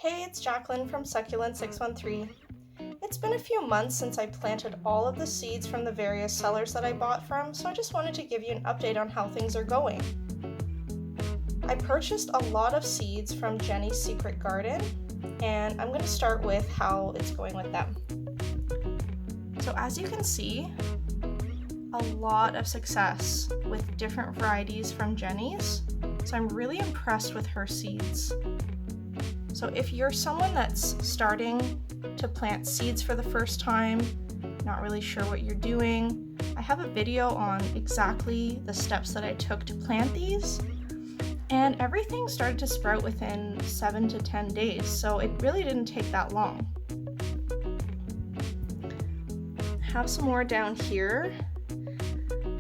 Hey, it's Jacqueline from Succulent 613. It's been a few months since I planted all of the seeds from the various sellers that I bought from, so I just wanted to give you an update on how things are going. I purchased a lot of seeds from Jenny's Secret Garden, and I'm going to start with how it's going with them. So as you can see, a lot of success with different varieties from Jenny's, so I'm really impressed with her seeds. So if you're someone that's starting to plant seeds for the first time, not really sure what you're doing, I have a video on exactly the steps that I took to plant these, and everything started to sprout within 7 to 10 days, so it really didn't take that long. I have some more down here.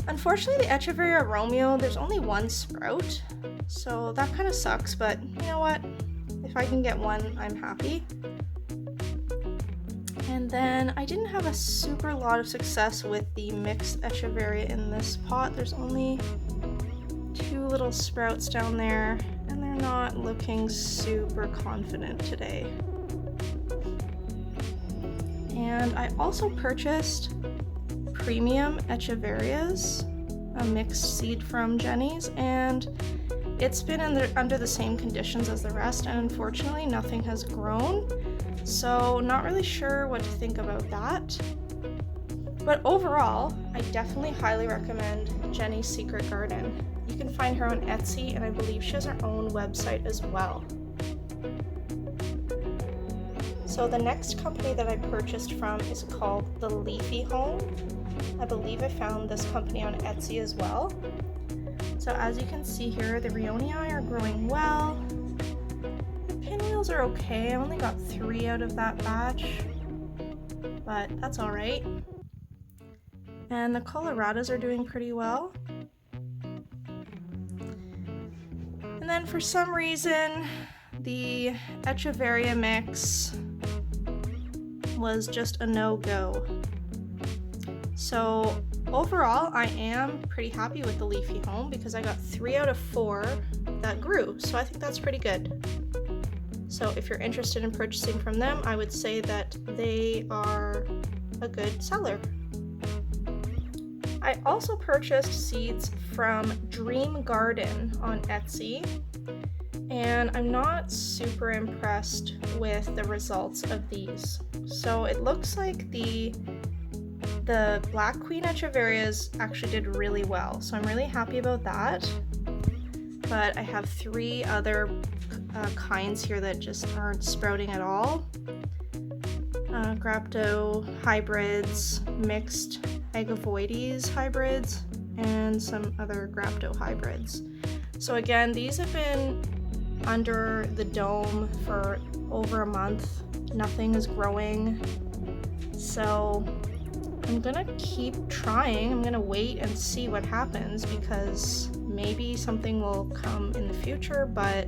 Unfortunately, the Echeveria Romeo, there's only one sprout, so that kind of sucks, but you know what? If I can get one, I'm happy. And then I didn't have a super lot of success with the mixed Echeveria in this pot. There's only 2 little sprouts down there, and they're not looking super confident today. And I also purchased premium Echeverias, a mixed seed from Jenny's, and it's been under the same conditions as the rest, and unfortunately nothing has grown, so not really sure what to think about that. But overall, I definitely highly recommend Jenny's Secret Garden. You can find her on Etsy, and I believe she has her own website as well. So the next company that I purchased from is called the Leafy Home. I believe I found this company on Etsy as well. So as you can see here, the Rheonii are growing well. The pinwheels are okay. I only got 3 out of that batch, but that's all right. And the Coloradas are doing pretty well. And then for some reason, the Echeveria mix was just a no-go. So overall, I am pretty happy with the Leafy Home because I got 3 out of 4 that grew, so I think that's pretty good. So if you're interested in purchasing from them, I would say that they are a good seller. I also purchased seeds from Dream Garden on Etsy, and I'm not super impressed with the results of these. So it looks like the Black Queen Echeverias actually did really well, so I'm really happy about that. But I have 3 other kinds here that just aren't sprouting at all. Grapto hybrids, mixed Agavoides hybrids, and some other Grapto hybrids. So again, these have been under the dome for over a month. Nothing is growing. So I'm gonna keep trying. I'm gonna wait and see what happens because maybe something will come in the future, but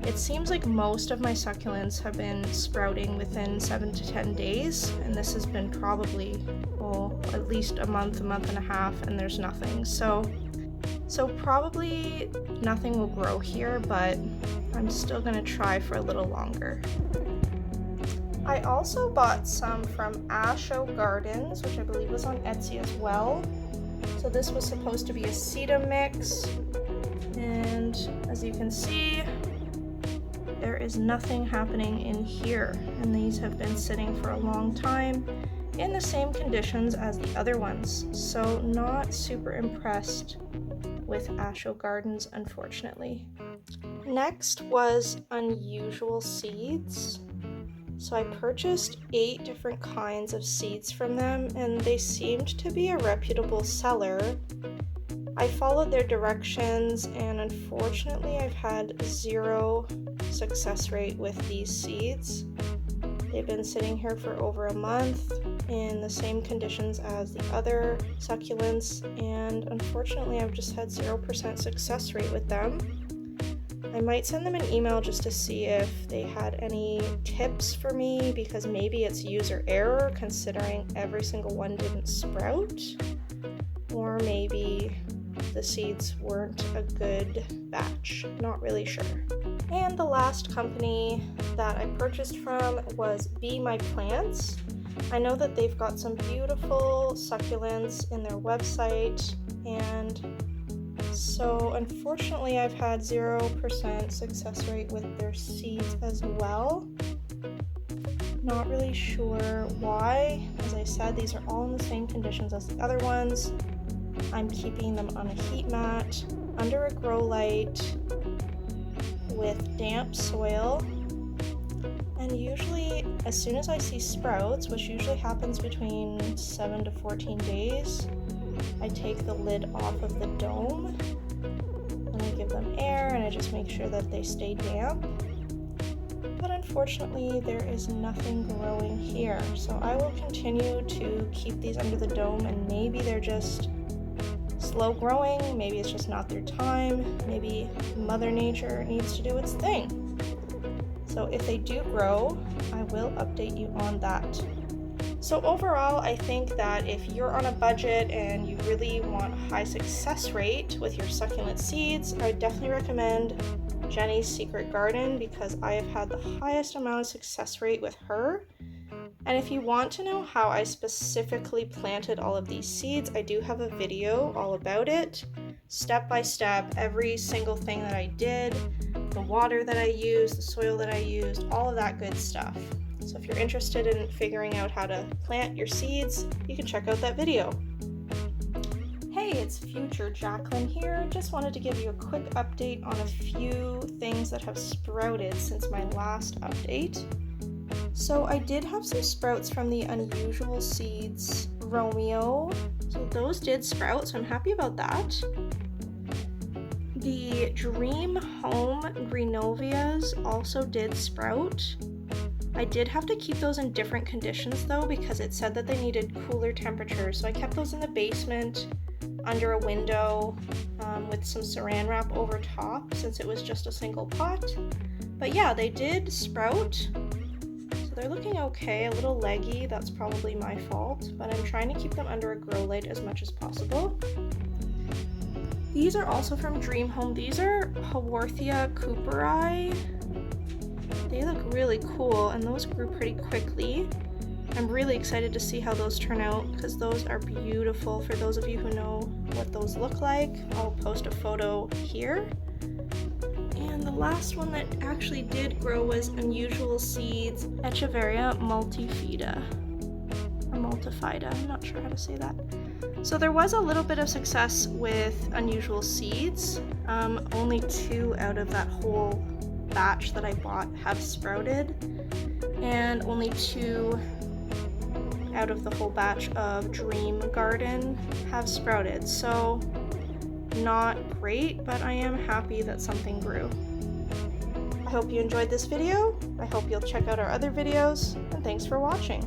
it seems like most of my succulents have been sprouting within 7 to 10 days, and this has been probably, at least a month and a half, and there's nothing. So probably nothing will grow here, but I'm still gonna try for a little longer. I also bought some from Asho Gardens, which I believe was on Etsy as well. So this was supposed to be a sedum mix, and as you can see, there is nothing happening in here, and these have been sitting for a long time in the same conditions as the other ones. So not super impressed with Asho Gardens, unfortunately. Next was Unusual Seeds. So I purchased 8 different kinds of seeds from them, and they seemed to be a reputable seller. I followed their directions, and unfortunately I've had 0 success rate with these seeds. They've been sitting here for over a month in the same conditions as the other succulents, and unfortunately I've just had 0% success rate with them. I might send them an email just to see if they had any tips for me, because maybe it's user error considering every single one didn't sprout, or maybe the seeds weren't a good batch. Not really sure. And the last company that I purchased from was Be My Plants. I know that they've got some beautiful succulents in their website, and so unfortunately I've had 0% success rate with their seeds as well. Not really sure why. As I said, these are all in the same conditions as the other ones. I'm keeping them on a heat mat, under a grow light, with damp soil. And usually, as soon as I see sprouts, which usually happens between 7 to 14 days, I take the lid off of the dome and I give them air, and I just make sure that they stay damp. But unfortunately, there is nothing growing here. So I will continue to keep these under the dome, and maybe they're just slow growing, maybe it's just not their time, maybe Mother Nature needs to do its thing. So if they do grow, I will update you on that. So overall, I think that if you're on a budget and you really want a high success rate with your succulent seeds, I would definitely recommend Jenny's Secret Garden, because I have had the highest amount of success rate with her. And if you want to know how I specifically planted all of these seeds, I do have a video all about it, step by step, every single thing that I did, the water that I used, the soil that I used, all of that good stuff. So if you're interested in figuring out how to plant your seeds, you can check out that video. Hey, it's Future Jacqueline here. Just wanted to give you a quick update on a few things that have sprouted since my last update. So I did have some sprouts from the Unusual Seeds Romeo. So those did sprout, so I'm happy about that. The Dream Home Greenovias also did sprout. I did have to keep those in different conditions though, because it said that they needed cooler temperatures. So I kept those in the basement under a window with some saran wrap over top, since it was just a single pot. But yeah, they did sprout. So they're looking okay, a little leggy, that's probably my fault, but I'm trying to keep them under a grow light as much as possible. These are also from Dream Home. These are Haworthia cooperi. They look really cool, and those grew pretty quickly. I'm really excited to see how those turn out, because those are beautiful. For those of you who know what those look like, I'll post a photo here. And the last one that actually did grow was Unusual Seeds Echeveria multifida, or multifida, I'm not sure how to say that. So there was a little bit of success with Unusual Seeds. Only 2 out of that whole batch that I bought have sprouted, and only 2 out of the whole batch of Dream Garden have sprouted. So not great, but I am happy that something grew. I hope you enjoyed this video. I hope you'll check out our other videos, and thanks for watching.